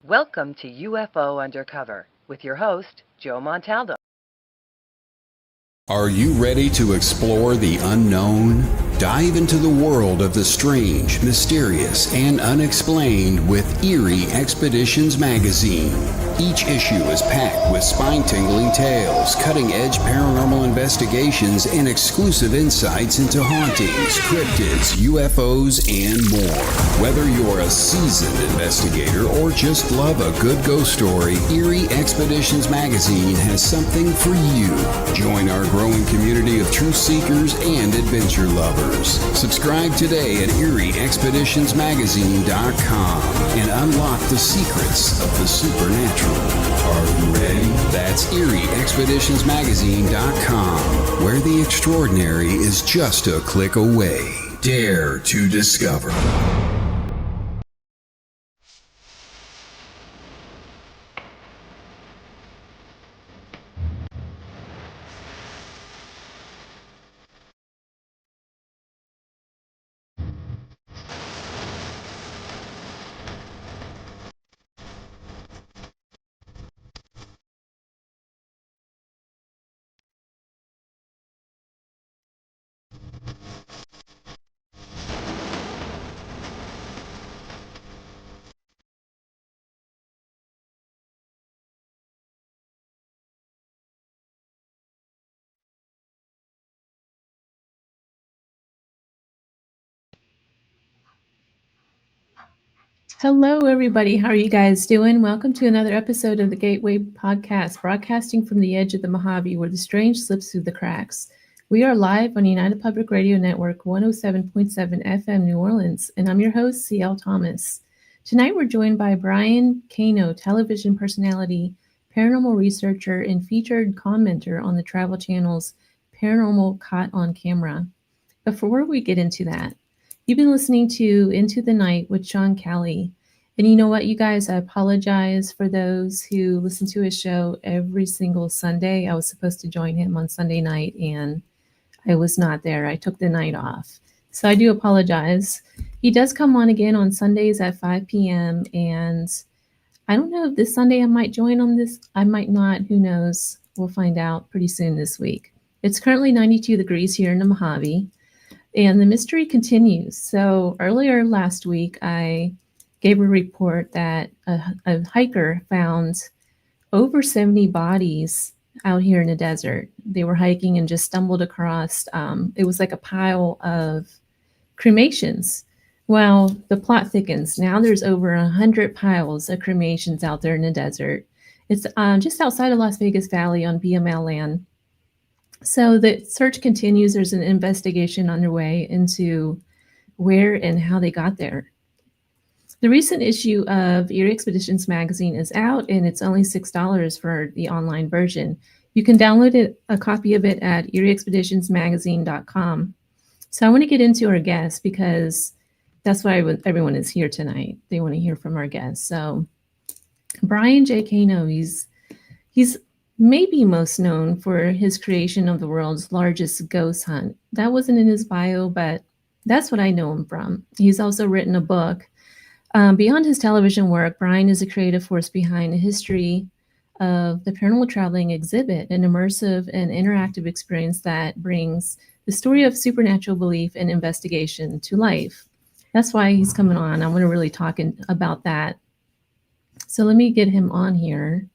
Welcome to UFO Undercover with your host, Joe Montaldo. Are you ready to explore the unknown? Dive into the world of the strange, mysterious, and unexplained with Eerie Expeditions magazine. Each issue is packed with spine-tingling tales, cutting-edge paranormal investigations, and exclusive insights into hauntings, cryptids, UFOs, and more. Whether you're a seasoned investigator or just love a good ghost story, Eerie Expeditions magazine has something for you. Join our growing community of truth seekers and adventure lovers. Subscribe today at EerieExpeditionsMagazine.com and unlock the secrets of the supernatural. Are you ready? That's EerieExpeditionsMagazine.com, where the extraordinary is just a click away. Dare to discover. Hello, everybody. How are you guys doing? Welcome to another episode of the Gateway Podcast, broadcasting from the edge of the Mojave, where the strange slips through the cracks. We are live on United Public Radio Network 107.7 FM New Orleans, and I'm your host, C.L. Thomas. Tonight, we're joined by Brian Cano, television personality, paranormal researcher, and featured commenter on the Travel Channel's Paranormal Caught on Camera. Before we get into that, you've been listening to Into the Night with Sean Kelly. And you know what, you guys, I apologize for those who listen to his show every single Sunday. I was supposed to join him on Sunday night, and I was not there. I took the night off. So I do apologize. He does come on again on Sundays at 5 p.m. And I don't know if this Sunday I might join on this. I might not. Who knows? We'll find out pretty soon this week. It's currently 92 degrees here in the Mojave. And the mystery continues. So earlier last week, I gave a report that a hiker found over 70 bodies out here in the desert. They were hiking and just stumbled across, it was like a pile of cremations. Well, the plot thickens. Now there's over 100 piles of cremations out there in the desert. It's just outside of Las Vegas Valley on BML land. So the search continues. There's an investigation underway into where and how they got there. The recent issue of Eerie Expeditions magazine is out, and it's only $6 for the online version. You can download a copy of it at EerieExpeditionsMagazine.com. So I want to get into our guests because that's why everyone is here tonight. They want to hear from our guests. So Brian J. Cano, he's maybe most known for his creation of the world's largest ghost hunt. That wasn't in his bio, but that's what I know him from. He's also written a book. Beyond his television work, Brian is a creative force behind the history of the Paranormal Traveling Exhibit, an immersive and interactive experience that brings the story of supernatural belief and investigation to life. That's why he's coming on. I want to really talk about that. So let me get him on here.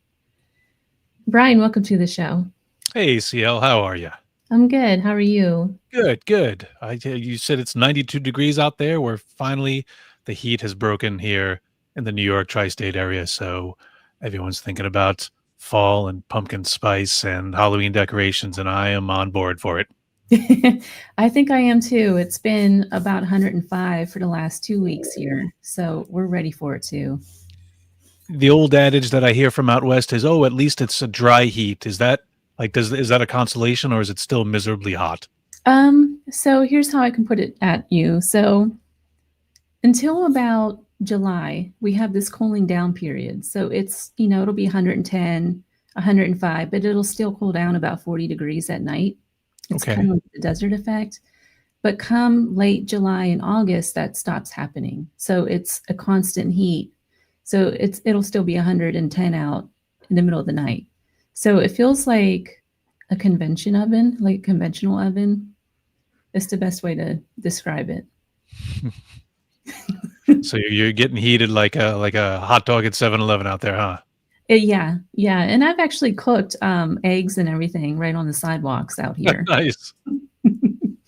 Brian, welcome to the show. Hey, CL, how are you? I'm good. How are you? Good. You said it's 92 degrees out there, where finally the heat has broken here in the New York tri-state area. So everyone's thinking about fall and pumpkin spice and Halloween decorations, and I am on board for it. I think I am too. It's been about 105 for the last 2 weeks here. So we're ready for it too. The old adage that I hear from out west is, at least it's a dry heat. Is that is that a consolation, or is it still miserably hot? So here's how I can put it at you. So until about July, we have this cooling down period. So it's, it'll be 110, 105, but it'll still cool down about 40 degrees at night. It's kind of the desert effect. But come late July and August, that stops happening. So it's a constant heat. So it'll still be 110 out in the middle of the night. So it feels like a convention oven, like a conventional oven. That's the best way to describe it. So you're getting heated like a hot dog at 7-Eleven out there, huh? Yeah. And I've actually cooked eggs and everything right on the sidewalks out here. Nice.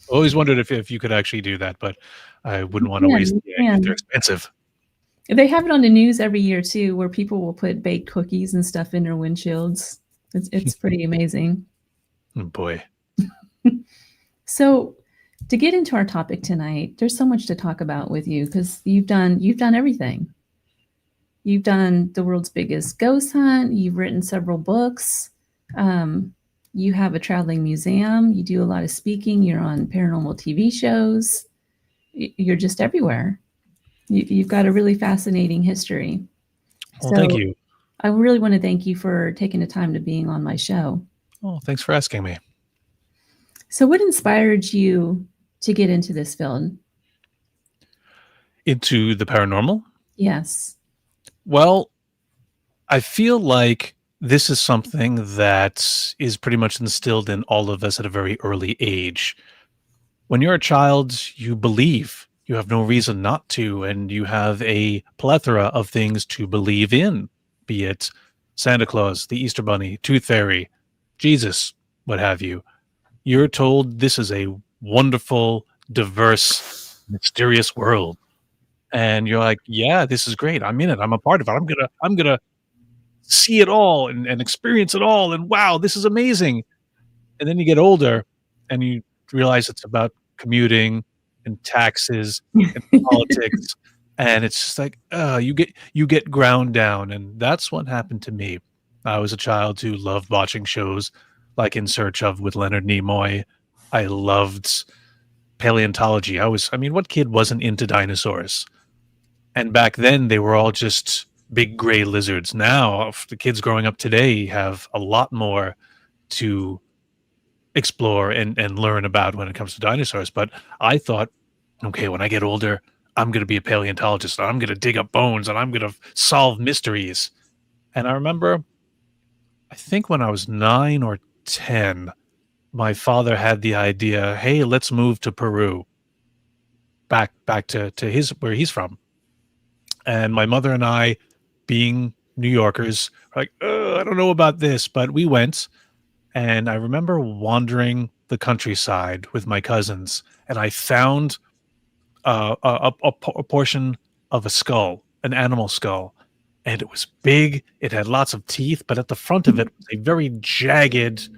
Always wondered if you could actually do that, but I wouldn't want to waste the eggs. They're expensive. They have it on the news every year too, where people will put baked cookies and stuff in their windshields. It's pretty amazing. Oh, boy. So to get into our topic tonight, there's so much to talk about with you because you've done everything. You've done the world's biggest ghost hunt. You've written several books. You have a traveling museum. You do a lot of speaking. You're on paranormal TV shows. You're just everywhere. You've got a really fascinating history. Well, thank you. I really want to thank you for taking the time to being on my show. Oh, thanks for asking me. So what inspired you to get into this field? Into the paranormal? Yes. Well, I feel like this is something that is pretty much instilled in all of us at a very early age. When you're a child, you believe. You have no reason not to, and you have a plethora of things to believe in, be it Santa Claus, the Easter Bunny, Tooth Fairy, Jesus, what have you. You're told this is a wonderful, diverse, mysterious world. And you're like, yeah, this is great. I'm in it. I'm a part of it. I'm gonna see it all and experience it all. And wow, this is amazing. And then you get older and you realize it's about commuting and taxes and politics. And it's just like, you get ground down. And that's what happened to me. I was a child who loved watching shows like In Search of with Leonard Nimoy. I loved paleontology. What kid wasn't into dinosaurs? And back then they were all just big gray lizards. Now the kids growing up today have a lot more to explore and learn about when it comes to dinosaurs. But I thought, okay, when I get older, I'm going to be a paleontologist. I'm going to dig up bones and I'm going to solve mysteries. And I remember, I think when I was 9 or 10, my father had the idea, hey, let's move to Peru, back to where he's from. And my mother and I, being New Yorkers, were like, I don't know about this, but we went. And I remember wandering the countryside with my cousins, and I found a portion of a skull, an animal skull. And it was big. It had lots of teeth, but at the front of it was a very jagged,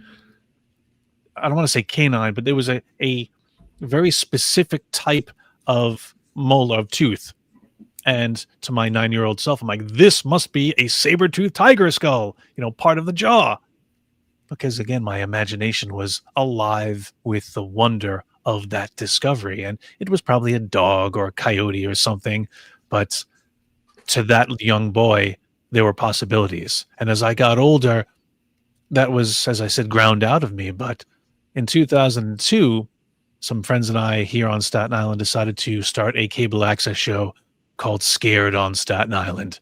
I don't want to say canine, but there was a very specific type of molar, of tooth. And to my 9-year-old self, I'm like, this must be a saber-toothed tiger skull, part of the jaw. Because again, my imagination was alive with the wonder of that discovery. And it was probably a dog or a coyote or something. But to that young boy, there were possibilities. And as I got older, that was, as I said, ground out of me. But in 2002, some friends and I here on Staten Island decided to start a cable access show called Scared on Staten Island.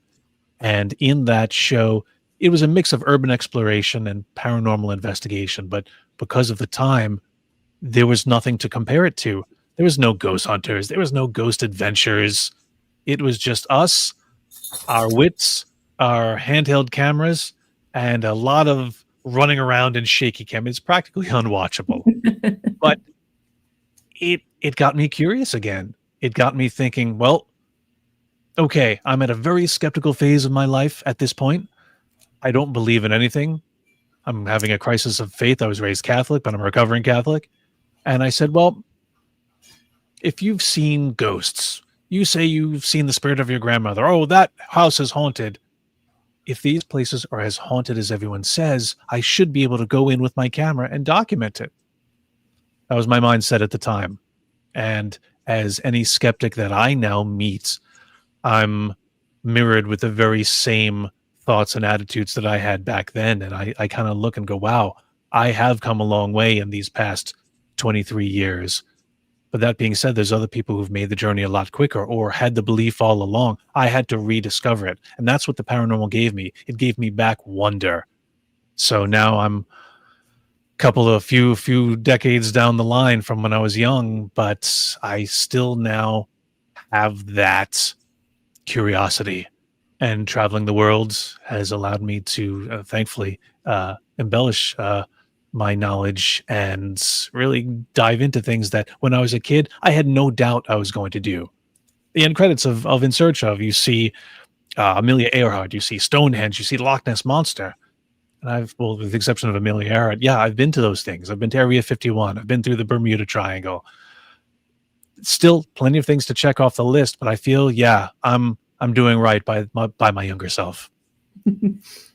And in that show, it was a mix of urban exploration and paranormal investigation. But because of the time, there was nothing to compare it to. There was no ghost hunters. There was no ghost adventures. It was just us, our wits, our handheld cameras, and a lot of running around in shaky cam. It's practically unwatchable. But it got me curious again. It got me thinking, well, okay, I'm at a very skeptical phase of my life at this point. I don't believe in anything. I'm having a crisis of faith. I was raised Catholic, but I'm a recovering Catholic. And I said, well, if you've seen ghosts, you say you've seen the spirit of your grandmother. Oh, that house is haunted. If these places are as haunted as everyone says, I should be able to go in with my camera and document it. That was my mindset at the time. And as any skeptic that I now meet, I'm mirrored with the very same thoughts and attitudes that I had back then. And I kind of look and go, wow, I have come a long way in these past 23 years. But that being said, there's other people who've made the journey a lot quicker or had the belief all along. I had to rediscover it. And that's what the paranormal gave me. It gave me back wonder. So now I'm a few decades down the line from when I was young, but I still now have that curiosity. And traveling the world has allowed me to, thankfully, embellish my knowledge and really dive into things that when I was a kid, I had no doubt I was going to do. The end credits of In Search Of, you see Amelia Earhart, you see Stonehenge, you see Loch Ness Monster. And with the exception of Amelia Earhart, yeah, I've been to those things. I've been to Area 51. I've been through the Bermuda Triangle. Still plenty of things to check off the list, but I feel, yeah, I'm doing right by my younger self.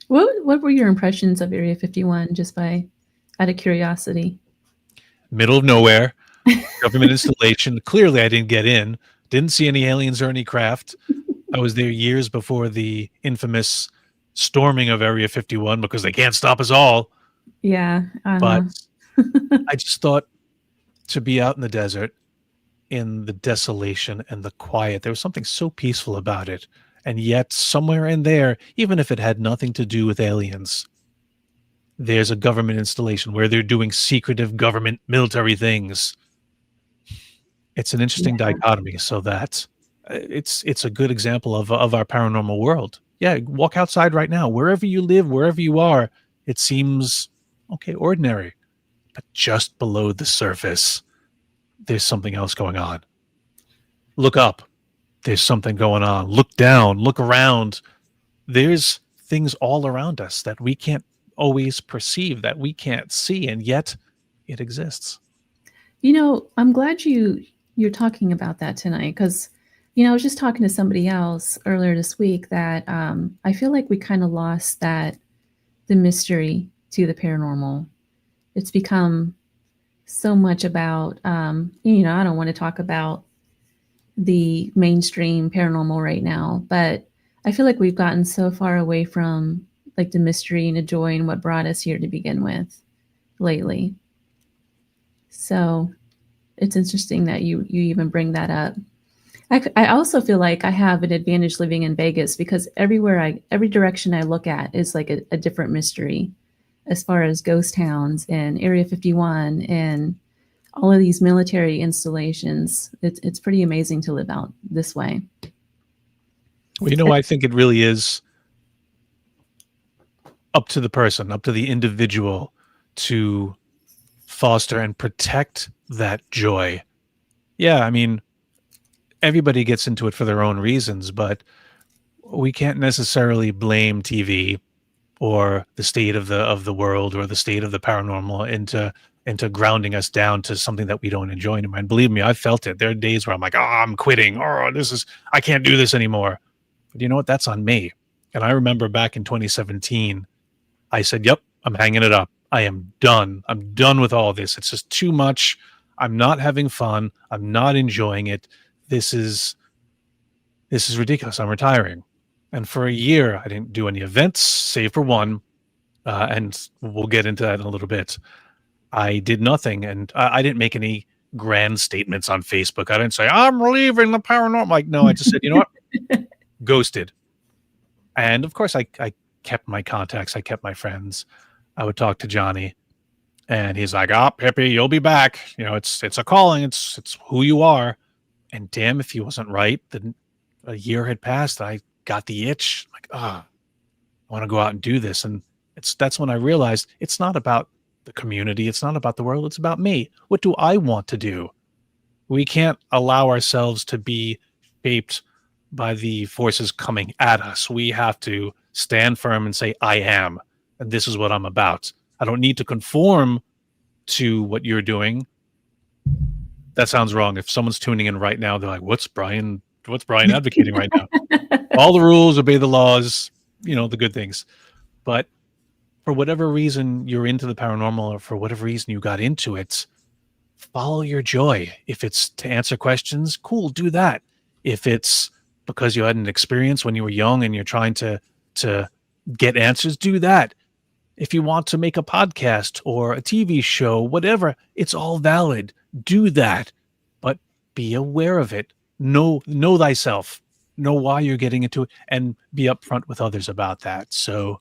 What were your impressions of Area 51, just out of curiosity? Middle of nowhere, government installation. Clearly, I didn't get in. Didn't see any aliens or any craft. I was there years before the infamous storming of Area 51 because they can't stop us all. Yeah. But I just thought to be out in the desert, in the desolation and the quiet, there was something so peaceful about it. And yet somewhere in there, even if it had nothing to do with aliens, there's a government installation where they're doing secretive government military things. It's an interesting dichotomy, so that it's a good example of our paranormal world. Yeah, walk outside right now. Wherever you live, wherever you are, it seems, okay, ordinary. But just below the surface, there's something else going on. Look up. There's something going on. Look down. Look around. There's things all around us that we can't always perceive, that we can't see, and yet it exists. I'm glad you're talking about that tonight, because I was just talking to somebody else earlier this week that I feel like we kind of lost the mystery to the paranormal. It's become so much about, I don't want to talk about the mainstream paranormal right now, but I feel like we've gotten so far away from like the mystery and the joy and what brought us here to begin with lately. So it's interesting that you even bring that up. I also feel like I have an advantage living in Vegas, because every direction I look at is like a different mystery, as far as ghost towns and Area 51 and all of these military installations. It's pretty amazing to live out this way. Well, I think it really is up to the person, up to the individual to foster and protect that joy. Yeah, I mean, everybody gets into it for their own reasons, but we can't necessarily blame TV or the state of the world or the state of the paranormal into grounding us down to something that we don't enjoy anymore. And believe me, I've felt it. There are days where I'm like, I'm quitting. I can't do this anymore. But you know what? That's on me. And I remember back in 2017, I said, yep, I'm hanging it up. I am done. I'm done with all this. It's just too much. I'm not having fun. I'm not enjoying it. This is ridiculous. I'm retiring. And for a year, I didn't do any events, save for one. And we'll get into that in a little bit. I did nothing, and I didn't make any grand statements on Facebook. I didn't say, I'm leaving the paranormal. Like, no, I just said, you know what? Ghosted. And of course, I kept my contacts. I kept my friends. I would talk to Johnny, and he's like, Hippie, you'll be back. It's a calling. It's who you are. And damn, if he wasn't right, then a year had passed. I got the itch. Like, I want to go out and do this. And that's when I realized it's not about the community. It's not about the world. It's about me. What do I want to do? We can't allow ourselves to be shaped by the forces coming at us. We have to stand firm and say, I am, and this is what I'm about. I don't need to conform to what you're doing. That sounds wrong. If someone's tuning in right now, they're like, what's Brian advocating right now? All the rules, obey the laws, the good things. But for whatever reason you're into the paranormal, or for whatever reason you got into it, follow your joy. If it's to answer questions, cool, do that. If it's because you had an experience when you were young and you're trying to get answers, do that. If you want to make a podcast or a TV show, whatever, it's all valid. Do that. But be aware of it. Know thyself. Know why you're getting into it, and be upfront with others about that. So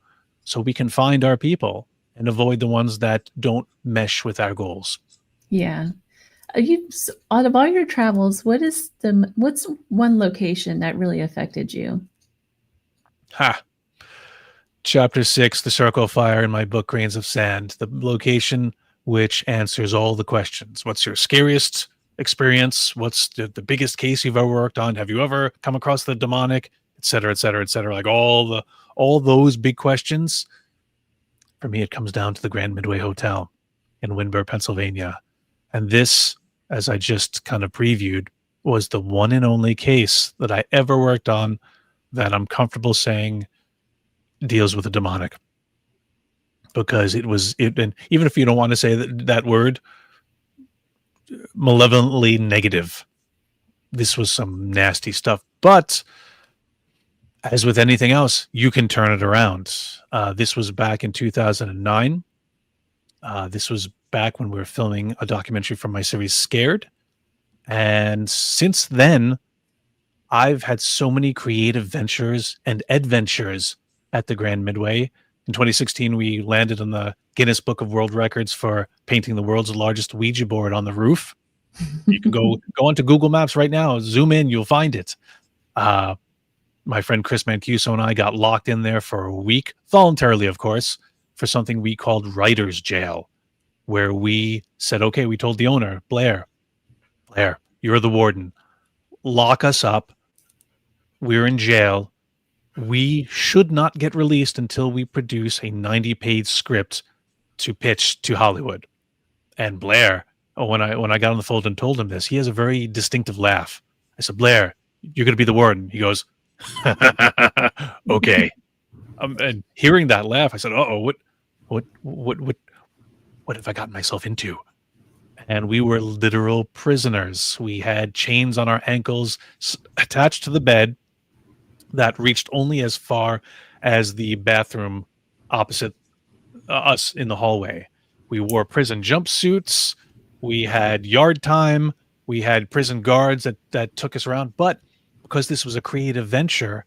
we can find our people and avoid the ones that don't mesh with our goals. Yeah. Out of all your travels, what's one location that really affected you? Chapter 6, The Circle of Fire, in my book, Grains of Sand, the location which answers all the questions. What's your scariest experience? What's the biggest case you've ever worked on? Have you ever come across the demonic, et cetera, et cetera, et cetera? Like all those big questions. For me, it comes down to the Grand Midway Hotel in Windber, Pennsylvania. And this, as I just kind of previewed, was the one and only case that I ever worked on that I'm comfortable saying deals with the demonic, because it, and even if you don't want to say that word, malevolently negative, this was some nasty stuff. But as with anything else, you can turn it around. This was back in 2009. This was back when we were filming a documentary from my series Scared. And since then, I've had so many creative ventures and adventures at the Grand Midway. In 2016, we landed on the Guinness Book of World Records for painting the world's largest Ouija board on the roof. You can go onto Google Maps right now, zoom in, you'll find it. My friend Chris Mancuso and I got locked in there for a week, voluntarily, of course, for something we called writer's jail, where we said, okay, we told the owner, Blair, you're the warden. Lock us up. We're in jail. We should not get released until we produce a 90-page script to pitch to Hollywood. And Blair, when I got on the phone and told him this, he has a very distinctive laugh. I said, Blair, you're going to be the warden. He goes, okay. And hearing that laugh, I said, what have I gotten myself into? And we were literal prisoners. We had chains on our ankles attached to the bed that reached only as far as the bathroom opposite us in the hallway. We wore prison jumpsuits. We had yard time. We had prison guards that took us around. But because this was a creative venture,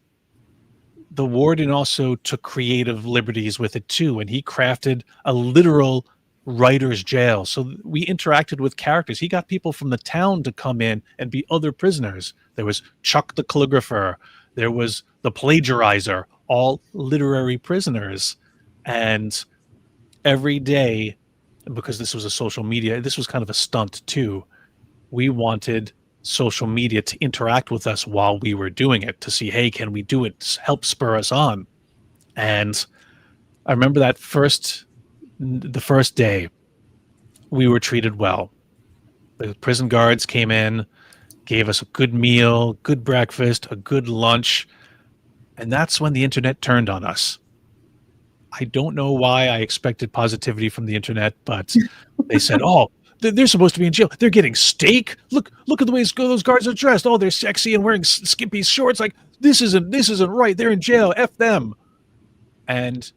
the warden also took creative liberties with it too. And he crafted a literal writer's jail. So we interacted with characters. He got people from the town to come in and be other prisoners. There was Chuck the calligrapher. There was the plagiarizer, all literary prisoners. And every day, because this was a social media, this was kind of a stunt too. We wanted social media to interact with us while we were doing it, to see, hey, can we do it? Help spur us on. And I remember the first day, we were treated well. The prison guards came in, gave us a good meal, good breakfast, a good lunch. And that's when the internet turned on us. I don't know why I expected positivity from the internet, but they said, oh, they're supposed to be in jail. They're getting steak. Look at the way those guards are dressed. Oh, they're sexy and wearing skimpy shorts. Like, this isn't right. They're in jail. F them. And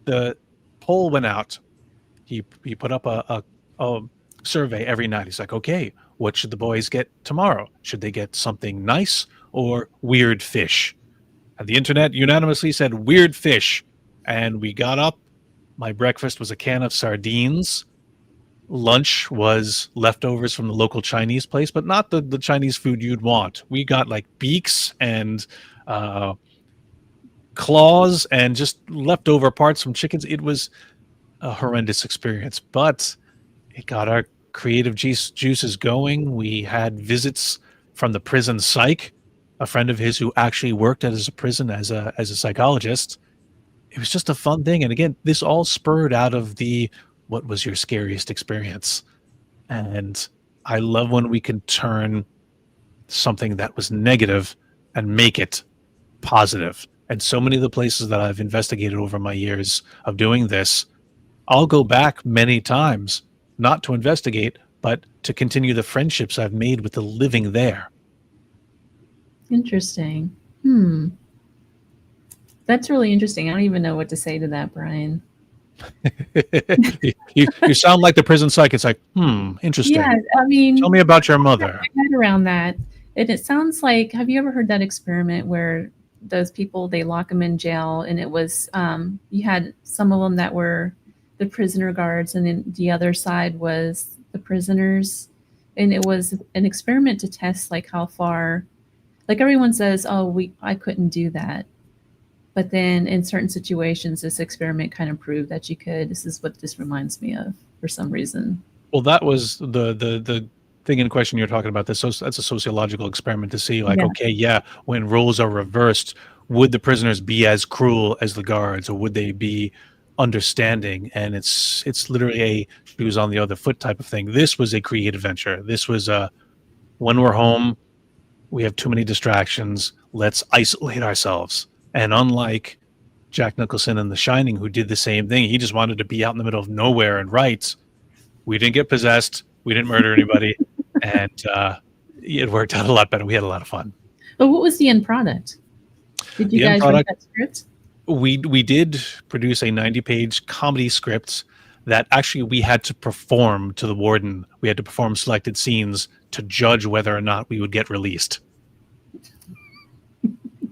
the poll went out. He put up a survey every night. He's like, okay, what should the boys get tomorrow? Should they get something nice or weird fish? And the internet unanimously said weird fish. And we got up. My breakfast was a can of sardines. Lunch was leftovers from the local Chinese place, but not the Chinese food you'd want. We got like beaks and claws and just leftover parts from chickens. It was a horrendous experience, but it got our creative juices going. We had visits from the prison psych, a friend of his who actually worked as a prison as a psychologist. It was just a fun thing. And again, this all spurred out of what was your scariest experience? And I love when we can turn something that was negative and make it positive. And so many of the places that I've investigated over my years of doing this, I'll go back many times, not to investigate, but to continue the friendships I've made with the living there. Interesting. That's really interesting. I don't even know what to say to that, Brian. You sound like the prison psych. It's like, interesting. Yeah, I mean, Tell me about your wrap mother. my head around that. And it sounds like, have you ever heard that experiment where those people, they lock them in jail, and it was, you had some of them that were the prisoner guards, and then the other side was the prisoners. And it was an experiment to test like how far, like everyone says, oh, I couldn't do that. But then in certain situations, this experiment kind of proved that you could. This is what this reminds me of for some reason. Well, that was the thing in question you're talking about. That's a sociological experiment to see, like, Yeah. okay, yeah, when roles are reversed, would the prisoners be as cruel as the guards, or would they be understanding? And it's literally a shoes on the other foot type of thing. This was a creative venture. This was when we're home, we have too many distractions. Let's isolate ourselves. And unlike Jack Nicholson in The Shining, who did the same thing, he just wanted to be out in the middle of nowhere and write. We didn't get possessed. We didn't murder anybody. And it worked out a lot better. We had a lot of fun. But what was the end product? Did you guys write that script? We did produce a 90-page comedy script that actually we had to perform to the warden. We had to perform selected scenes to judge whether or not we would get released.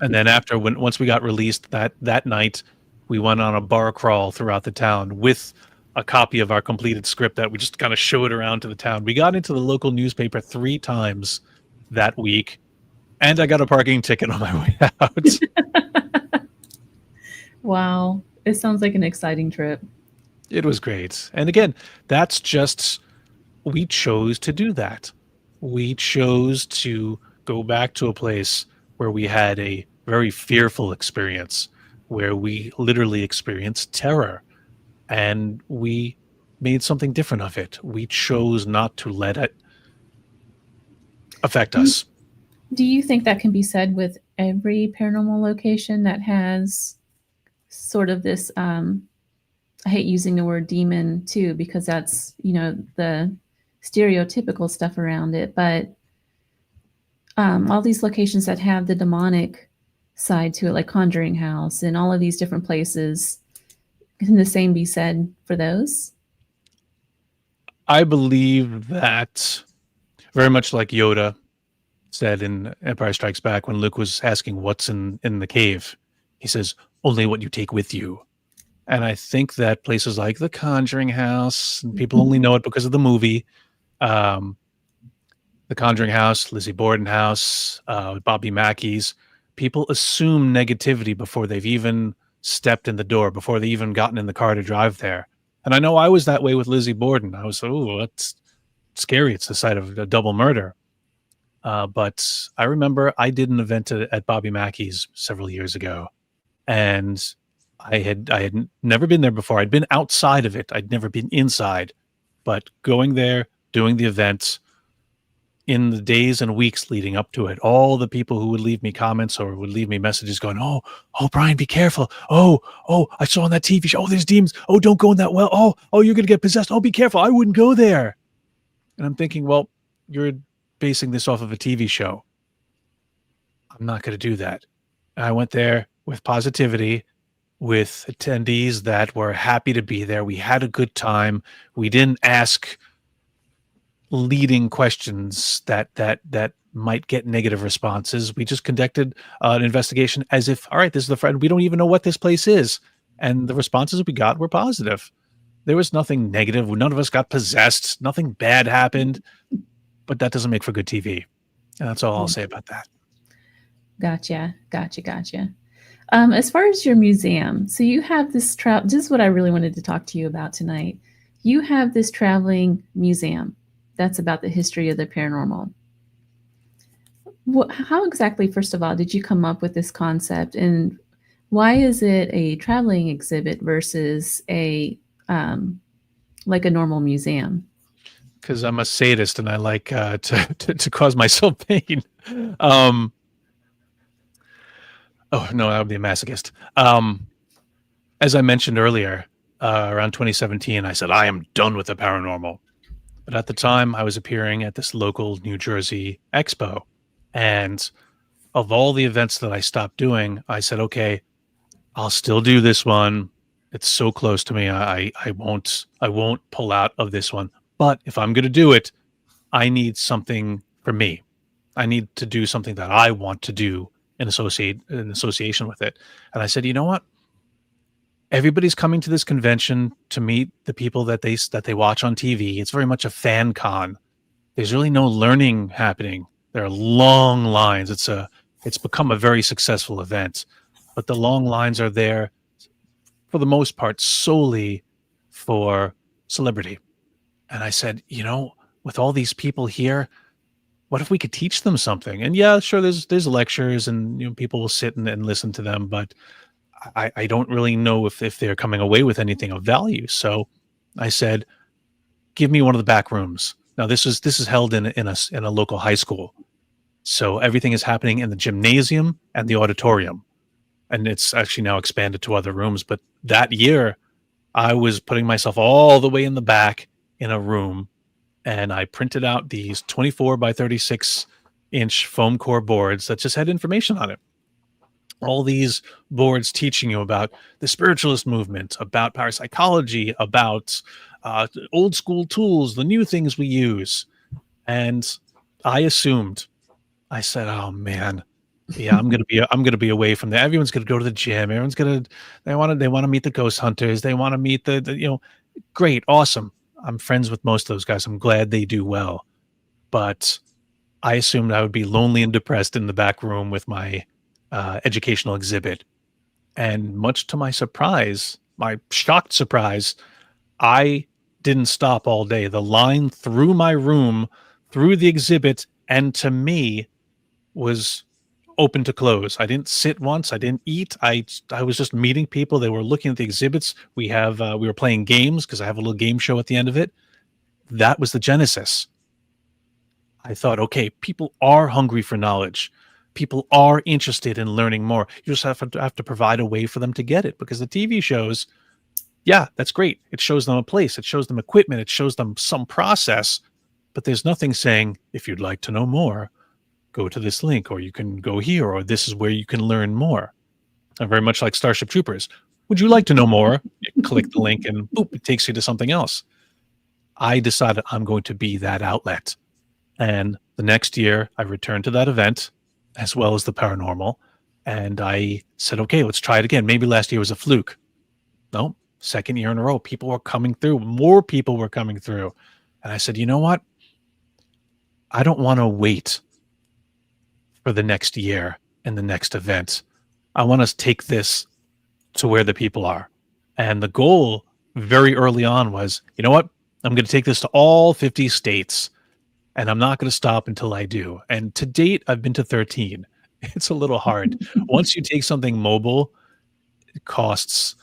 And then once we got released that night, we went on a bar crawl throughout the town with a copy of our completed script that we just kind of showed around to the town. We got into the local newspaper 3 times that week, and I got a parking ticket on my way out. Wow. It sounds like an exciting trip. It was great. And again, that's just, we chose to do that. We chose to go back to a place where we had a very fearful experience, where we literally experienced terror, and we made something different of it. We chose not to let it affect us. Do you think that can be said with every paranormal location that has sort of this, I hate using the word demon too, because that's, the stereotypical stuff around it, but all these locations that have the demonic side to it, like Conjuring House and all of these different places, can the same be said for those? I believe that very much like Yoda said in Empire Strikes Back when Luke was asking what's in the cave, he says, only what you take with you. And I think that places like the Conjuring House, and people only know it because of the movie, the Conjuring House, Lizzie Borden House, Bobby Mackey's, people assume negativity before they've even stepped in the door, before they even gotten in the car to drive there. And I know I was that way with Lizzie Borden. I was, oh, that's scary. It's the site of a double murder. But I remember I did an event at Bobby Mackey's several years ago, and I had never been there before. I'd been outside of it. I'd never been inside, but going there, doing the event, in the days and weeks leading up to it, all the people who would leave me comments or would leave me messages going, oh, Brian, be careful. Oh, I saw on that TV show. Oh, there's demons. Oh, don't go in that well. Oh, you're going to get possessed. Oh, be careful. I wouldn't go there. And I'm thinking, well, you're basing this off of a TV show. I'm not going to do that. And I went there with positivity, with attendees that were happy to be there. We had a good time. We didn't ask leading questions that might get negative responses. We just conducted an investigation as if, all right, this is the friend. We don't even know what this place is. And the responses we got were positive. There was nothing negative. None of us got possessed. Nothing bad happened. But that doesn't make for good TV. And that's all I'll say about that. Gotcha. As far as your museum, so you have this this is what I really wanted to talk to you about tonight. You have this traveling museum that's about the history of the paranormal. How exactly, first of all, did you come up with this concept, and why is it a traveling exhibit versus a like a normal museum? Because I'm a sadist and I like to cause myself pain. Oh no, I would be a masochist. As I mentioned earlier, around 2017, I said I am done with the paranormal. But at the time, I was appearing at this local New Jersey expo, and of all the events that I stopped doing, I said, okay, I'll still do this one, It's so close to me. I won't pull out of this one. But if I'm going to do it, I need something for me. I need to do something that I want to do in association with it. And I said, you know what? Everybody's coming to this convention to meet the people that they watch on TV. It's very much a fan con. There's really no learning happening. There are long lines. It's become a very successful event, but the long lines are there for the most part solely for celebrity. And I said, with all these people here, what if we could teach them something? And yeah, sure, there's lectures and people will sit and listen to them, but I don't really know if they're coming away with anything of value. So I said, give me one of the back rooms. Now this is held in a local high school. So everything is happening in the gymnasium and the auditorium. And it's actually now expanded to other rooms. But that year, I was putting myself all the way in the back in a room, and I printed out these 24 by 36 inch foam core boards that just had information on it. All these boards teaching you about the spiritualist movement, about parapsychology, about old school tools, the new things we use. And I said, oh man, yeah, I'm gonna be away from there. Everyone's gonna go to the gym. They want to meet the ghost hunters. They want to meet the great, awesome. I'm friends with most of those guys. I'm glad they do well. But I assumed I would be lonely and depressed in the back room with my educational exhibit. And much to my surprise, my shocked surprise, I didn't stop all day. The line through my room, through the exhibit, and to me was open to close. I didn't sit once. I didn't eat. I was just meeting people. They were looking at the exhibits. We were playing games because I have a little game show at the end of it. That was the genesis. I thought, okay, people are hungry for knowledge. People are interested in learning more. You just have to provide a way for them to get it, because the TV shows, yeah, that's great. It shows them a place. It shows them equipment. It shows them some process, but there's nothing saying, if you'd like to know more, go to this link, or you can go here, or this is where you can learn more. And very much like Starship Troopers. Would you like to know more? You click the link and boop, it takes you to something else. I decided I'm going to be that outlet. And the next year I returned to that event as well as the paranormal. And I said, okay, let's try it again. Maybe last year was a fluke. No, second year in a row, people were coming through. More people were coming through. And I said, you know what? I don't want to wait for the next year and the next event. I want to take this to where the people are. And the goal very early on was, you know what? I'm going to take this to all 50 states, and I'm not going to stop until I do. And to date, I've been to 13. It's a little hard. Once you take something mobile, it costs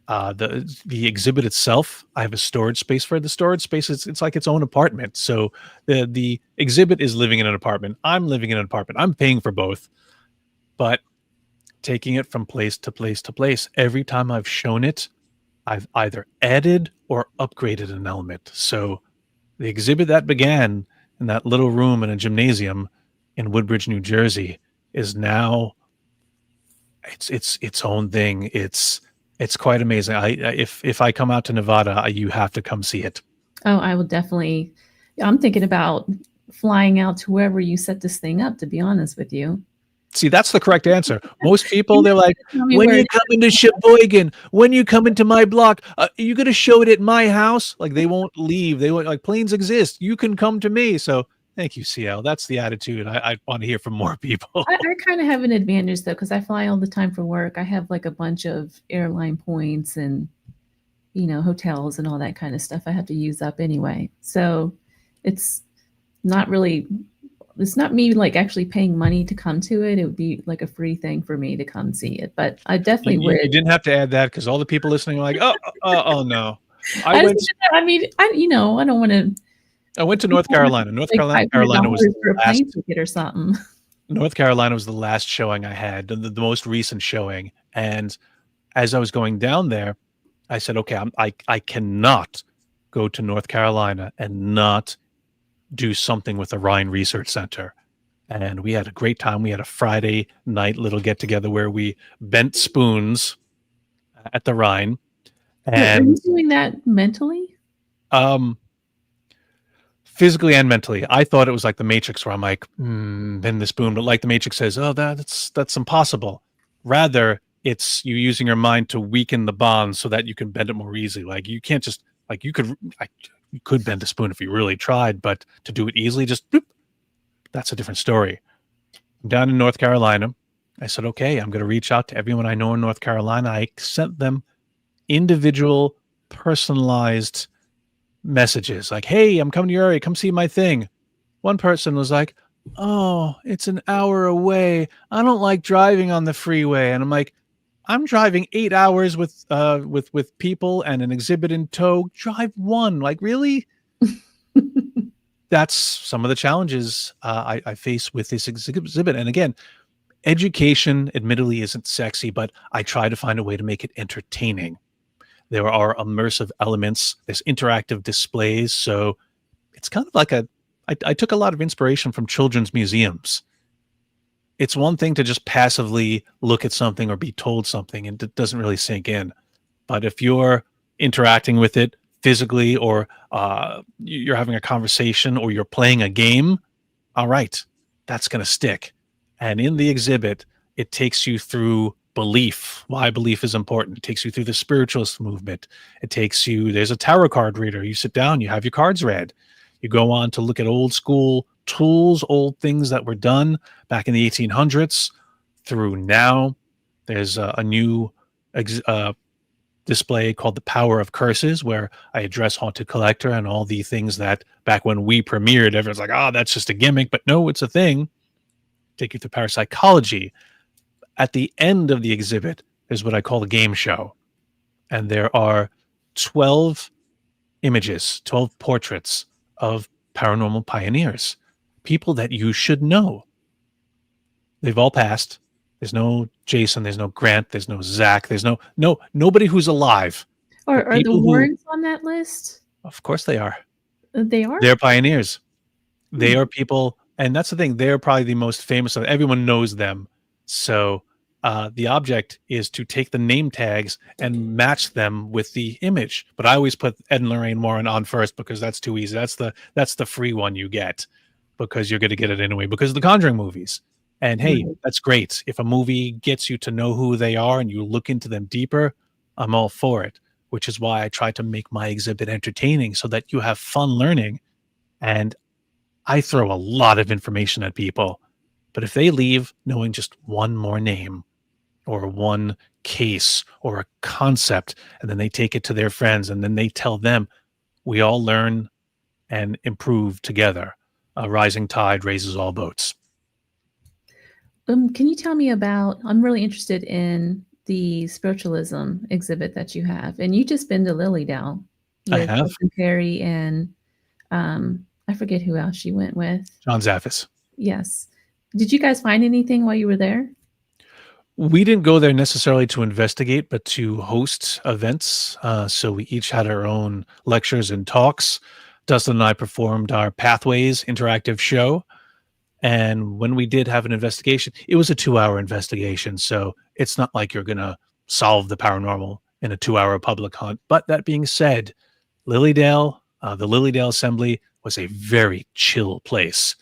the exhibit itself. I have a storage space for it. The storage space it's like its own apartment. So the exhibit is living in an apartment. I'm living in an apartment. I'm paying for both. But taking it from place to place to place, every time I've shown it, I've either added or upgraded an element. So the exhibit that began in that little room in a gymnasium in Woodbridge, New Jersey, is now its own thing. It's quite amazing. If I come out to Nevada, you have to come see it. Oh, I will definitely. I'm thinking about flying out to wherever you set this thing up, to be honest with you. See, that's the correct answer. Most people, they're like, when you come into Sheboygan, when you come into my block, you're going to show it at my house? Like, they won't leave. They won't, like, planes exist. You can come to me. So thank you, CL. That's the attitude I want to hear from more people. I kind of have an advantage, though, because I fly all the time for work. I have like a bunch of airline points and, hotels and all that kind of stuff I have to use up anyway. So it's not me like actually paying money to come to it. It would be like a free thing for me to come see it. But I definitely would. You didn't have to add that, because all the people listening are like, oh no. I don't want to. I went to North Carolina. North Carolina was the last ticket or something. North Carolina was the last showing I had, the most recent showing. And as I was going down there, I said, okay, I cannot go to North Carolina and not do something with the Rhine Research Center. And we had a great time. We had a Friday night little get together where we bent spoons at the Rhine. Are you And doing that mentally? um, physically and mentally, I thought it was like the Matrix, where I'm like, bend the spoon, but like the Matrix says, oh, that's impossible. Rather, it's you using your mind to weaken the bond so that you can bend it more easily. Like you can't just like you could bend a spoon if you really tried, but to do it easily, just boop, that's a different story. I'm down in North Carolina. I said, okay, I'm going to reach out to everyone I know in North Carolina. I sent them individual, personalized messages like, hey, I'm coming to your area. Come see my thing. One person was like, oh, it's an hour away. I don't like driving on the freeway. And I'm like, I'm driving 8 hours with people and an exhibit in tow. Drive one. Like, really? That's some of the challenges I face with this exhibit. And again, education admittedly isn't sexy, but I try to find a way to make it entertaining. There are immersive elements. There's interactive displays. So it's kind of like I took a lot of inspiration from children's museums. It's one thing to just passively look at something or be told something and it doesn't really sink in. But if you're interacting with it physically, or you're having a conversation, or you're playing a game, all right, that's going to stick. And in the exhibit, it takes you through belief, why belief is important. It takes you through the spiritualist movement. It takes you, there's a tarot card reader. You sit down, you have your cards read. You go on to look at old school tools, old things that were done back in the 1800s through now. There's a new display called The Power of Curses, where I address Haunted Collector and all the things that back when we premiered, everyone's like, oh, that's just a gimmick. But no, it's a thing. Take you through parapsychology. At the end of the exhibit is what I call the game show. And there are 12 images, 12 portraits of paranormal pioneers, people that you should know. They've all passed. There's no Jason, there's no Grant, there's no Zach, there's nobody who's alive. Or are the Warrens on that list? Of course they are. They are? They're pioneers. They are people, and that's the thing, they're probably the most famous of, everyone knows them. So the object is to take the name tags and match them with the image. But I always put Ed and Lorraine Warren on first because that's too easy. That's the free one you get because you're going to get it anyway because of the Conjuring movies. And hey, that's great. If a movie gets you to know who they are and you look into them deeper, I'm all for it, which is why I try to make my exhibit entertaining so that you have fun learning. And I throw a lot of information at people, but if they leave knowing just one more name or one case or a concept, and then they take it to their friends and then they tell them, we all learn and improve together. A rising tide raises all boats. Can you tell me about, I'm really interested in the spiritualism exhibit that you have. And you just been to Lilydale with I have. Perry and I forget who else you went with. John Zaffis. Yes. Did you guys find anything while you were there? We didn't go there necessarily to investigate, but to host events. So we each had our own lectures and talks. Dustin and I performed our Pathways interactive show. And when we did have an investigation, it was a 2-hour investigation. So it's not like you're going to solve the paranormal in a 2-hour public hunt. But that being said, Lilydale, the Lilydale Assembly was a very chill place.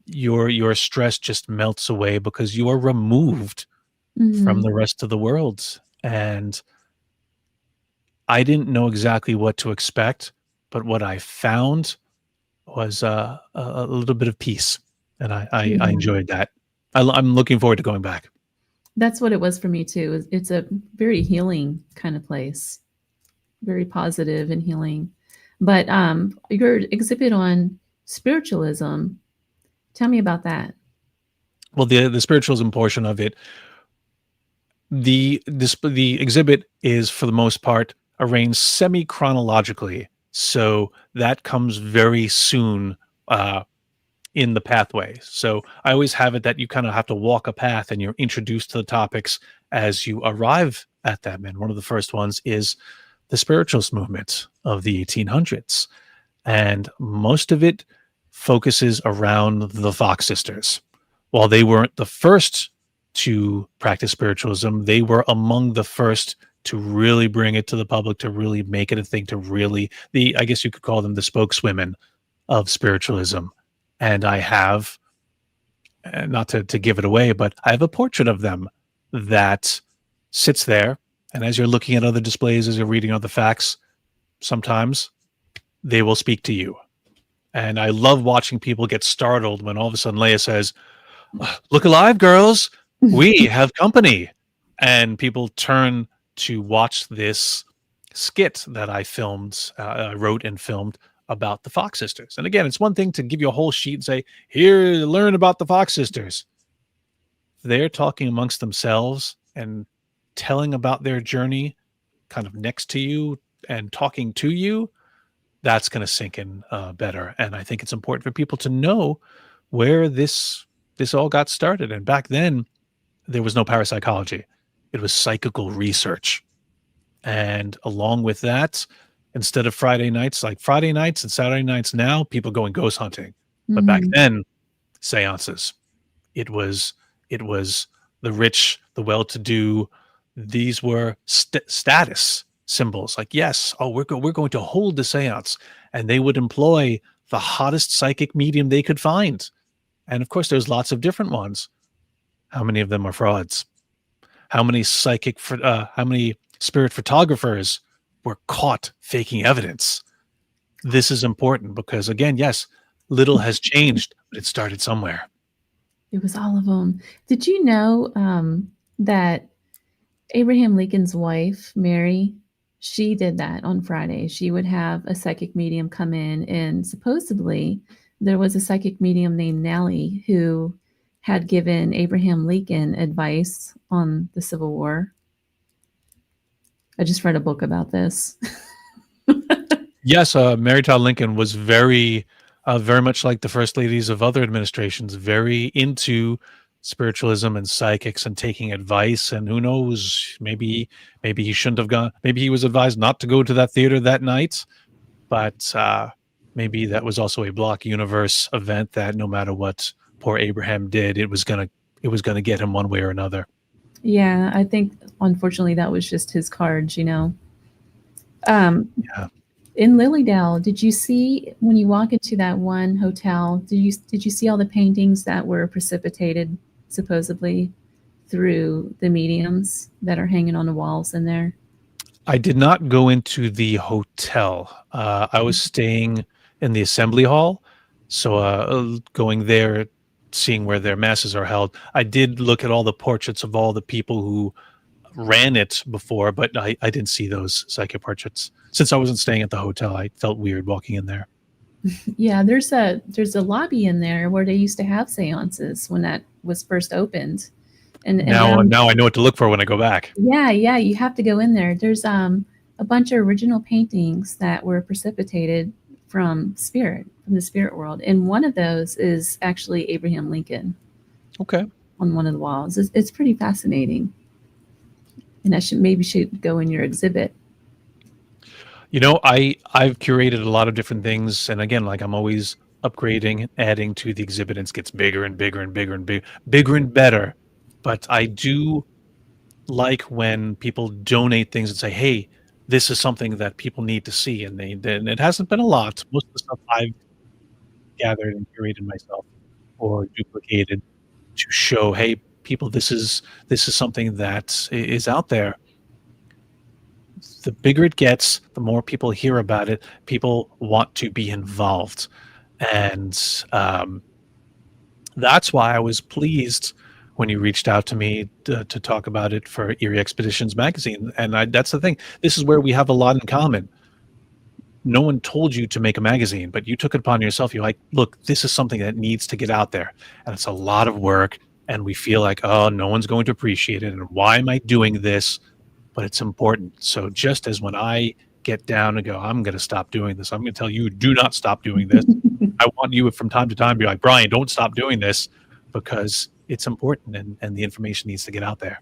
Your stress just melts away because you are removed from the rest of the world. And I didn't know exactly what to expect, but what I found was a little bit of peace. And I enjoyed that. I'm looking forward to going back. That's what it was for me too. It's a very healing kind of place, very positive and healing. But your exhibit on spiritualism, tell me about that. Well, the spiritualism portion of it, the exhibit is for the most part arranged semi-chronologically. So that comes very soon in the pathway. So I always have it that you kind of have to walk a path and you're introduced to the topics as you arrive at them. And one of the first ones is the spiritualist movement of the 1800s. And most of it focuses around the Fox sisters. While they weren't the first to practice spiritualism, they were among the first to really bring it to the public, to really make it a thing, to really I guess you could call them the spokeswomen of spiritualism. And I have, not to give it away, but I have a portrait of them that sits there. And as you're looking at other displays, as you're reading other facts, sometimes they will speak to you. And I love watching people get startled when all of a sudden Leia says, "Look alive, girls, we have company." And people turn to watch this skit that I wrote and filmed about the Fox sisters. And again, it's one thing to give you a whole sheet and say, "Here, learn about the Fox sisters." They're talking amongst themselves and telling about their journey kind of next to you and talking to you. That's going to sink in better. And I think it's important for people to know where this all got started. And back then, there was no parapsychology. It was psychical research. And along with that, instead of Friday nights, like Friday nights and Saturday nights now, people going ghost hunting. But back then, seances. It was the rich, the well-to-do. These were status symbols. Like, yes, we're going to hold the seance. And they would employ the hottest psychic medium they could find. And of course, there's lots of different ones. How many of them are frauds? How many how many spirit photographers were caught faking evidence? This is important because, again, yes, little has changed, but it started somewhere. It was all of them. Did you know that Abraham Lincoln's wife, Mary, she did that on Friday? She would have a psychic medium come in, and supposedly there was a psychic medium named Nellie who had given Abraham Lincoln advice on the Civil War. I just read a book about this. Yes, Mary Todd Lincoln was very much like the first ladies of other administrations, very into spiritualism and psychics and taking advice. And who knows, maybe he shouldn't have gone. Maybe he was advised not to go to that theater that night. But maybe that was also a block universe event that no matter what poor Abraham did, it was gonna get him one way or another. Yeah, I think unfortunately that was just his cards, you know. Yeah. In Lilydale, did you see when you walk into that one hotel? Did you see all the paintings that were precipitated supposedly through the mediums that are hanging on the walls in there? I did not go into the hotel. I was staying in the assembly hall, so going there, seeing where their masses are held. I did look at all the portraits of all the people who ran it before, but I didn't see those psychic portraits. Since I wasn't staying at the hotel, I felt weird walking in there. Yeah, there's a lobby in there where they used to have seances when that was first opened. And now I know what to look for when I go back. Yeah, you have to go in there. There's a bunch of original paintings that were precipitated from the spirit world, and one of those is actually Abraham Lincoln. Okay. On one of the walls. It's pretty fascinating, and that should go in your exhibit. You know, I've curated a lot of different things, and again, like I'm always upgrading, adding to the exhibit, and it gets bigger and bigger and bigger and bigger and better. But I do like when people donate things and say, "Hey, this is something that people need to see," and it hasn't been a lot. Most of the stuff I've gathered and curated myself or duplicated to show, "Hey, people, this is something that is out there." The bigger it gets, the more people hear about it. People want to be involved, and that's why I was pleased when you reached out to me to talk about it for Eerie Expeditions magazine. And that's the thing. This is where we have a lot in common. No one told you to make a magazine, but you took it upon yourself. You're like, look, this is something that needs to get out there. And it's a lot of work. And we feel like, oh, no one's going to appreciate it. And why am I doing this? But it's important. So just as when I get down and go, I'm going to stop doing this, I'm going to tell you, do not stop doing this. I want you from time to time to be like, Brian, don't stop doing this, because it's important and the information needs to get out there.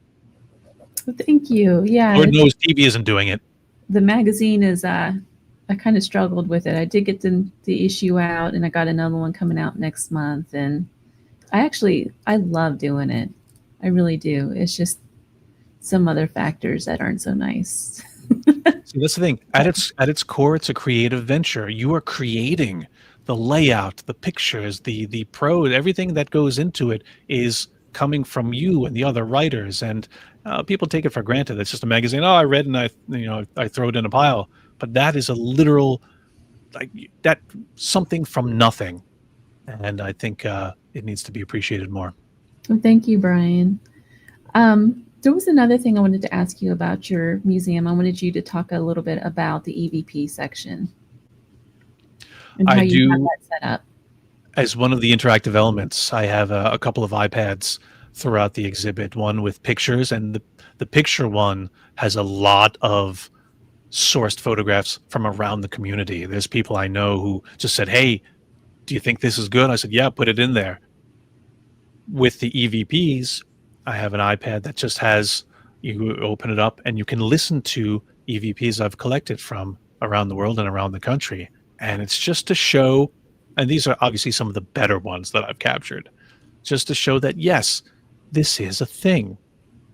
Well, thank you. Yeah. Lord knows TV isn't doing it. The magazine is, I kind of struggled with it. I did get the issue out, and I got another one coming out next month. And I love doing it. I really do. It's some other factors that aren't so nice. See, that's the thing. At its core, it's a creative venture. You are creating the layout, the pictures, the prose, everything that goes into it is coming from you and the other writers. And people take it for granted. It's just a magazine. Oh, I read and I throw it in a pile. But that is a literal, like that, something from nothing. And I think it needs to be appreciated more. Well, thank you, Brian. There was another thing I wanted to ask you about your museum. I wanted you to talk a little bit about the EVP section and how you have that set up. As one of the interactive elements, I have a couple of iPads throughout the exhibit, one with pictures, and the picture one has a lot of sourced photographs from around the community. There's people I know who just said, hey, do you think this is good? I said, yeah, put it in there. With the EVPs, I have an iPad that just has, you open it up and you can listen to EVPs I've collected from around the world and around the country. And it's just to show, and these are obviously some of the better ones that I've captured, just to show that, yes, this is a thing.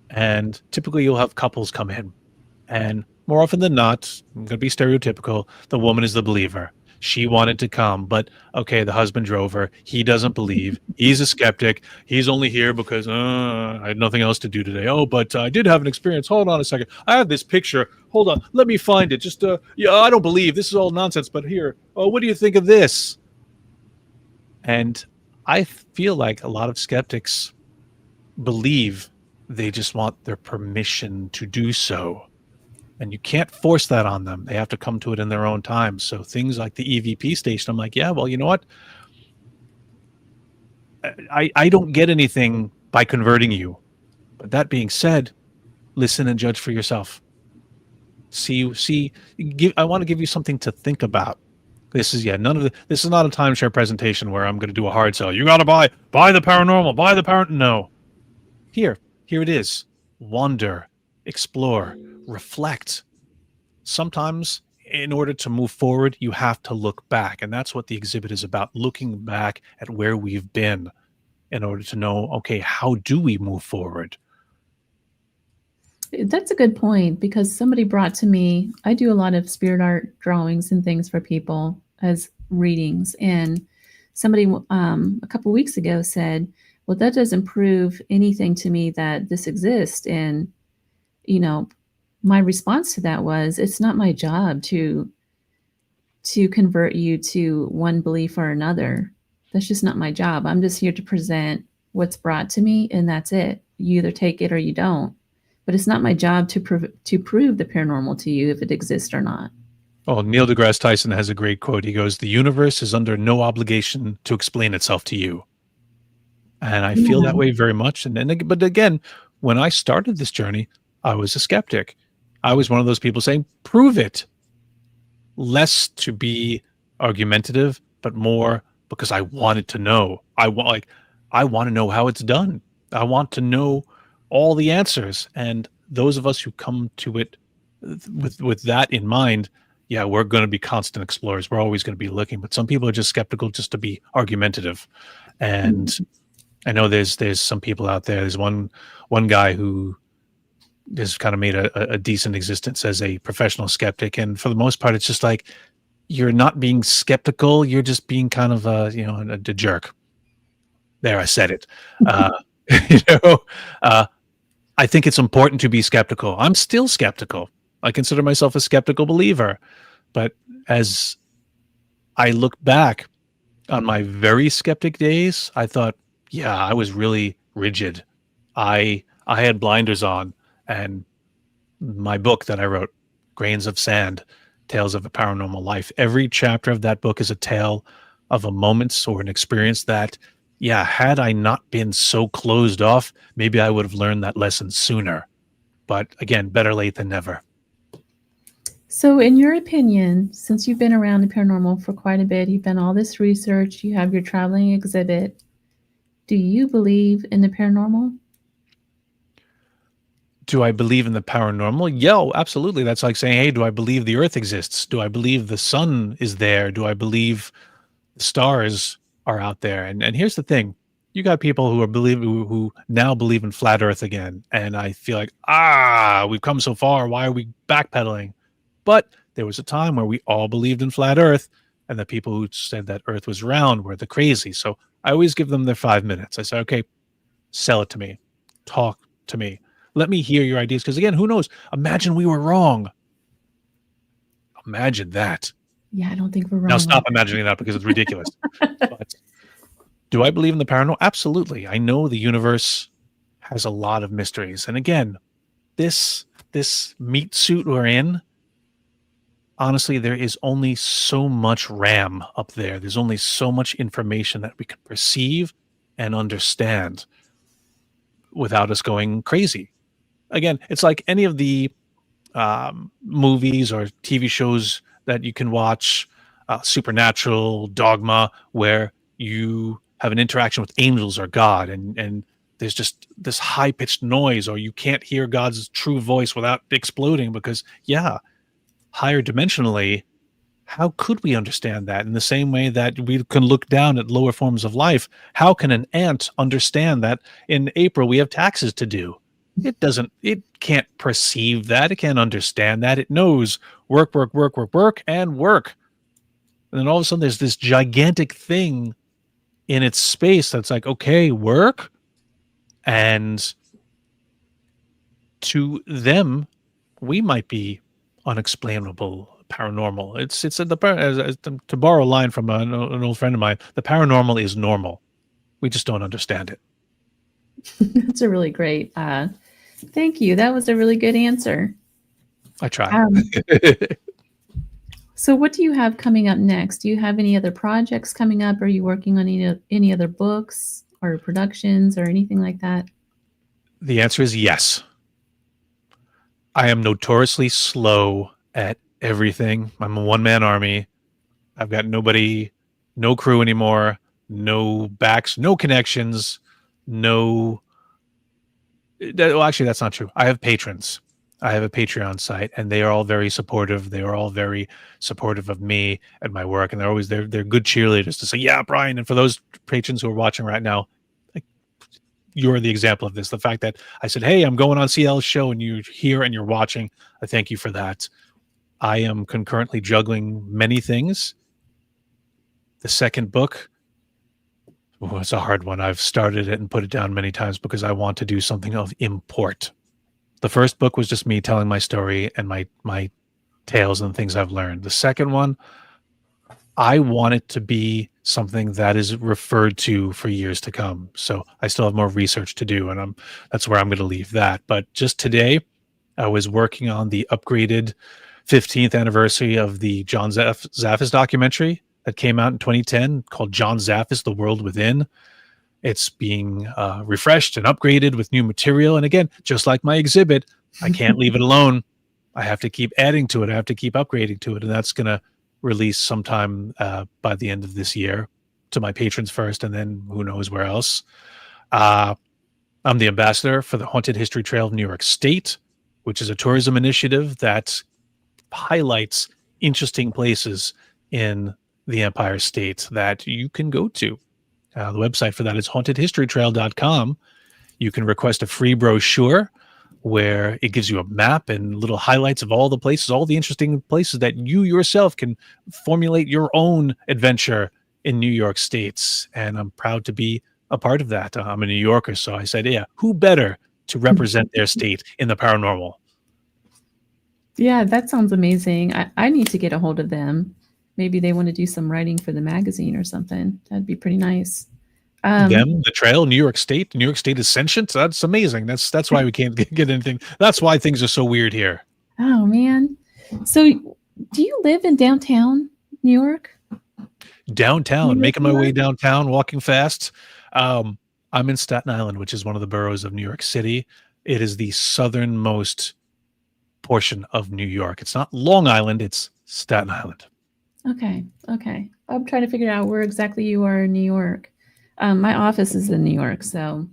And typically you'll have couples come in, and more often than not, I'm going to be stereotypical, the woman is the believer. She wanted to come, but okay, the husband drove her. He doesn't believe. He's a skeptic. He's only here because I had nothing else to do today. Oh, but I did have an experience. Hold on a second. I have this picture. Hold on. Let me find it. Just, yeah, I don't believe. This is all nonsense, but here. Oh, what do you think of this? And I feel like a lot of skeptics believe they just want their permission to do so. And you can't force that on them. They have to come to it in their own time. So things like the EVP station, I'm like, yeah, well, you know what? I don't get anything by converting you. But that being said, listen and judge for yourself. I want to give you something to think about. This is this is not a timeshare presentation where I'm going to do a hard sell. You got to buy the paranormal, No. Here it is. Wander, explore, reflect. Sometimes in order to move forward, you have to look back. And that's what the exhibit is about, looking back at where we've been in order to know, okay, how do we move forward? That's a good point, because somebody brought to me, I do a lot of spirit art drawings and things for people as readings. And somebody a couple of weeks ago said, well, that doesn't prove anything to me that this exists. And, my response to that was, it's not my job to convert you to one belief or another. That's just not my job. I'm just here to present what's brought to me, and that's it. You either take it or you don't. But it's not my job to prove the paranormal to you if it exists or not. Oh, Neil deGrasse Tyson has a great quote. He goes, the universe is under no obligation to explain itself to you. And I feel that way very much. But again, when I started this journey, I was a skeptic. I was one of those people saying, prove it. Less to be argumentative, but more because I wanted to know. I want to know how it's done. I want to know all the answers. And those of us who come to it with that in mind, yeah, we're going to be constant explorers. We're always going to be looking. But some people are just skeptical just to be argumentative. And I know there's some people out there. There's one guy who has kind of made a decent existence as a professional skeptic, and for the most part, it's just like, you're not being skeptical. You're just being kind of a jerk. There, I said it. I think it's important to be skeptical. I'm still skeptical. I consider myself a skeptical believer, but as I look back on my very skeptic days, I thought, yeah, I was really rigid. I had blinders on. And my book that I wrote, Grains of Sand, Tales of a Paranormal Life, every chapter of that book is a tale of a moment or an experience that, yeah, had I not been so closed off, maybe I would have learned that lesson sooner. But again, better late than never. So in your opinion, since you've been around the paranormal for quite a bit, you've done all this research, you have your traveling exhibit, do you believe in the paranormal? Do I believe in the paranormal? Yeah, absolutely. That's like saying, hey, do I believe the earth exists? Do I believe the sun is there? Do I believe the stars are out there? And here's the thing. you got people who now believe in flat Earth again, and I feel like we've come so far. Why are we backpedaling? But there was a time where we all believed in flat Earth, and the people who said that Earth was round were the crazy. So I always give them their 5 minutes. I say, okay, sell it to me, talk to me, let me hear your ideas. Because again, who knows? Imagine we were wrong. Imagine that. Yeah, I don't think we're wrong. Now stop imagining that because it's ridiculous. But do I believe in the paranormal? Absolutely. I know the universe has a lot of mysteries. And again, this meat suit we're in, honestly, there is only so much RAM up there. There's only so much information that we can perceive and understand without us going crazy. Again, it's like any of the movies or TV shows that you can watch, Supernatural, Dogma, where you have an interaction with angels or God, and there's just this high-pitched noise, or you can't hear God's true voice without exploding because, higher dimensionally, how could we understand that? In the same way that we can look down at lower forms of life, how can an ant understand that in April we have taxes to do? It can't perceive that. It can't understand that. It knows work, work, work, work, work, and work. And then all of a sudden there's this gigantic thing in its space that's like, okay, work. And to them, we might be unexplainable, paranormal. To borrow a line from an old friend of mine, the paranormal is normal. We just don't understand it. That's a really great, thank you. That was a really good answer. I try. So what do you have coming up next? Do you have any other projects coming up? Are you working on any other books or productions or anything like that? The answer is yes. I am notoriously slow at everything. I'm a one-man army. I've got nobody, no crew anymore, no backs, no connections, no... Well, actually, that's not true. I have patrons. I have a Patreon site, and they are all very supportive. They are all very supportive of me and my work, and they're good cheerleaders to say, yeah, Brian. And for those patrons who are watching right now, you're the example of this. The fact that I said, hey, I'm going on CL's show, and you're here and you're watching, I thank you for that. I am concurrently juggling many things. The second book, it's a hard one. I've started it and put it down many times because I want to do something of import. The first book was just me telling my story and my tales and things I've learned. The second one, I want it to be something that is referred to for years to come. So I still have more research to do, and that's where I'm going to leave that. But just today, I was working on the upgraded 15th anniversary of the John Zaffis documentary that came out in 2010 called John Zaffis, The World Within. It's being refreshed and upgraded with new material. And again, just like my exhibit, I can't leave it alone. I have to keep adding to it. I have to keep upgrading to it. And that's going to release sometime by the end of this year to my patrons first, and then who knows where else. I'm the ambassador for the Haunted History Trail of New York State, which is a tourism initiative that highlights interesting places in the Empire State that you can go to. The website for that is hauntedhistorytrail.com. You can request a free brochure where it gives you a map and little highlights of all the places, all the interesting places that you yourself can formulate your own adventure in New York State. And I'm proud to be a part of that. I'm a New Yorker, so I said, yeah, who better to represent their state in the paranormal? Yeah, that sounds amazing. I need to get a hold of them. Maybe they want to do some writing for the magazine or something. That'd be pretty nice. The trail, New York State is sentient. That's amazing. That's why we can't get anything. That's why things are so weird here. Oh, man. So do you live in downtown New York? Downtown, making my way downtown, walking fast. I'm in Staten Island, which is one of the boroughs of New York City. It is the southernmost portion of New York. It's not Long Island, it's Staten Island. Okay. I'm trying to figure out where exactly you are in New York. My office is in New York, so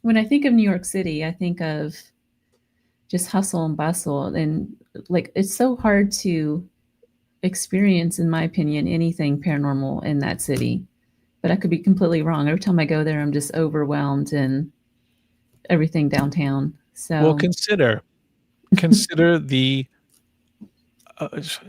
when I think of New York City, I think of just hustle and bustle, and like it's so hard to experience, in my opinion, anything paranormal in that city. but I could be completely wrong. Every time I go there, I'm just overwhelmed and everything downtown. So, Well, consider the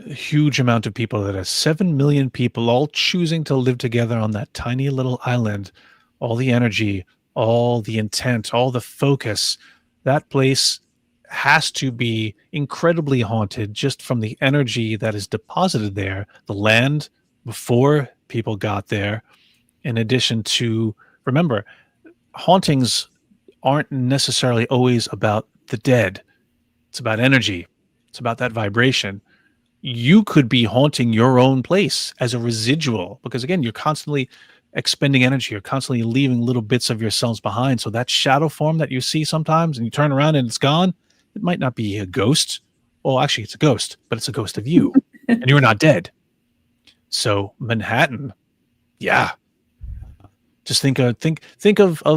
huge amount of people that are 7 million people all choosing to live together on that tiny little island. All the energy, all the intent, all the focus. That place has to be incredibly haunted just from the energy that is deposited there. The land before people got there, in addition to, remember, hauntings aren't necessarily always about the dead. It's about energy. It's about that vibration. You could be haunting your own place as a residual because, again, you're constantly expending energy. You're constantly leaving little bits of yourselves behind. So that shadow form that you see sometimes and you turn around and it's gone, it might not be a ghost. Well, actually, it's a ghost, but it's a ghost of you and you're not dead. So Manhattan, yeah. Just think of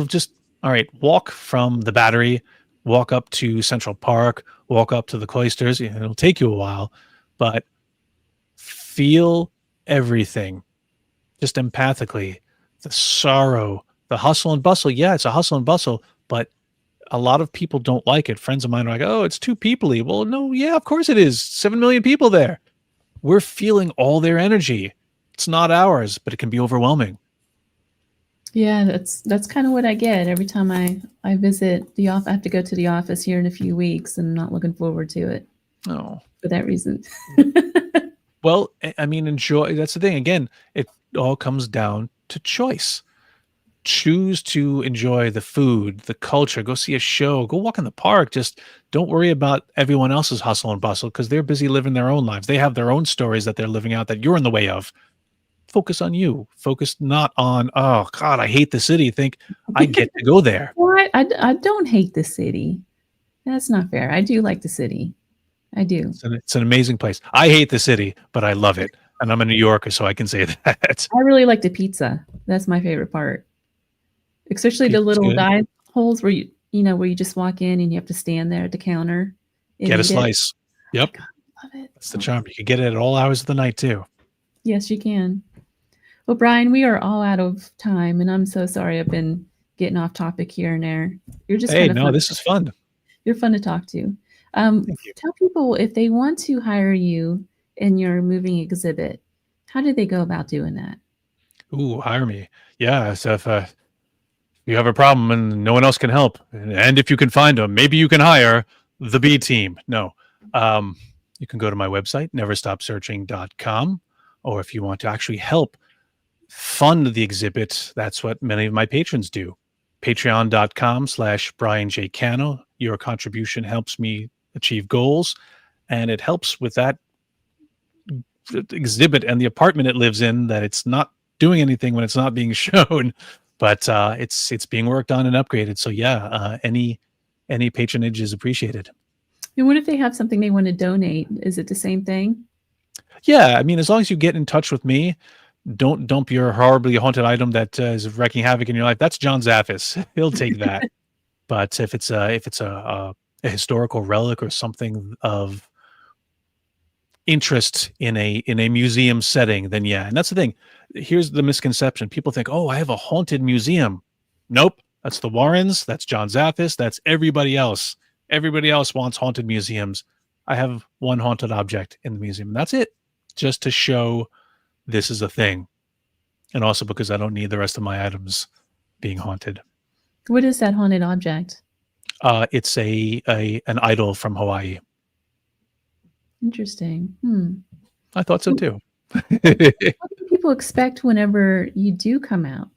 just, all right, walk from the Battery, walk up to Central Park, walk up to the Cloisters. It'll take you a while, but feel everything just empathically. The sorrow, the hustle and bustle. Yeah, it's a hustle and bustle, but a lot of people don't like it. Friends of mine are like, oh, it's too people-y. Well, no, yeah, of course it is. 7 million people there. We're feeling all their energy. It's not ours, but it can be overwhelming. yeah, that's kind of what I get every time I visit the office. I have to go to the office here in a few weeks, and I'm not looking forward to it. Oh, for that reason. well, I mean, enjoy. That's the thing. Again, it all comes down to choice. Choose to enjoy the food, the culture, go see a show, go walk in the park. Just don't worry about everyone else's hustle and bustle because they're busy living their own lives. They have their own stories that they're living out that you're in the way of. Focus on you. Focus not on, oh, God, I hate the city. Think, I get to go there. What? I don't hate the city. That's not fair. I do like the city. I do. It's an amazing place. I hate the city, but I love it. And I'm a New Yorker, so I can say that. I really like the pizza. That's my favorite part. Especially the little dive holes where where you just walk in and you have to stand there at the counter. Get a slice. Yep. God, love it. That's the charm. You can get it at all hours of the night, too. Yes, you can. Well, Brian, we are all out of time, and I'm so sorry I've been getting off topic here and there. You're just this is fun. You're fun to talk to. Tell people if they want to hire you in your moving exhibit, how do they go about doing that? Ooh, hire me. Yeah. So if you have a problem and no one else can help, and if you can find them, maybe you can hire the B team. No. You can go to my website, neverstopsearching.com, or if you want to actually help fund the exhibit, that's what many of my patrons do. Patreon.com/Brian J. Cano. Your contribution helps me achieve goals, and it helps with that exhibit and the apartment it lives in, that it's not doing anything when it's not being shown, but it's being worked on and upgraded. So yeah, any patronage is appreciated. And what if they have something they want to donate? Is it the same thing? Yeah, I mean, as long as you get in touch with me, don't dump your horribly haunted item that is wreaking havoc in your life. That's John Zaffis. He'll take that. But if it's a historical relic or something of interest in a museum setting, then yeah. And that's the thing. Here's the misconception. People think, oh, I have a haunted museum. Nope. That's the Warrens. That's John Zaffis. That's everybody else. Everybody else wants haunted museums. I have one haunted object in the museum. And that's it. Just to show this is a thing. And also because I don't need the rest of my items being haunted. What is that haunted object? It's an idol from Hawaii. Interesting. I thought so too. What do people expect whenever you do come out?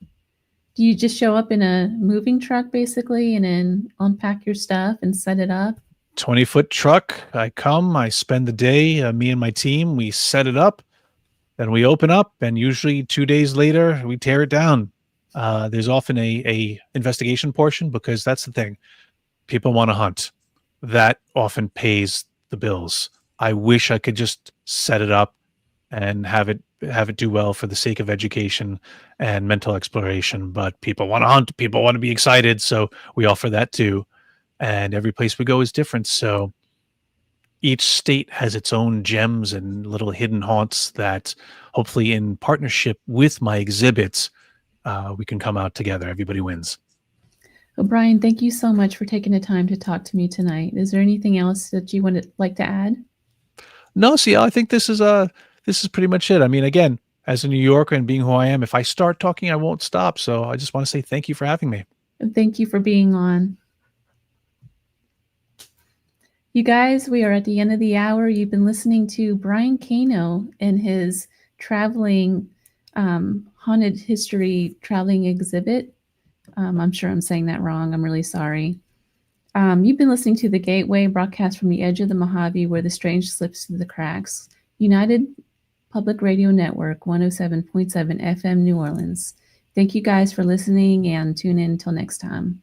Do you just show up in a moving truck basically and then unpack your stuff and set it up? 20-foot truck. I come, I spend the day, me and my team, we set it up, then we open up, and usually 2 days later, we tear it down. There's often a investigation portion because that's the thing. People want to hunt. That often pays the bills. I wish I could just set it up and have it do well for the sake of education and mental exploration. But people want to hunt. People want to be excited. So we offer that too. And every place we go is different. So each state has its own gems and little hidden haunts that hopefully in partnership with my exhibits, we can come out together. Everybody wins. Well, Brian, thank you so much for taking the time to talk to me tonight. Is there anything else that you would like to add? No, see, I think this is pretty much it. I mean, again, as a New Yorker and being who I am, if I start talking, I won't stop. So I just want to say thank you for having me. And thank you for being on. You guys, we are at the end of the hour. You've been listening to Brian Cano and his traveling haunted history traveling exhibit. I'm sure I'm saying that wrong. I'm really sorry. You've been listening to The Gateway, broadcast from the edge of the Mojave where the strange slips through the cracks. United Public Radio Network, 107.7 FM New Orleans. Thank you guys for listening and tune in until next time.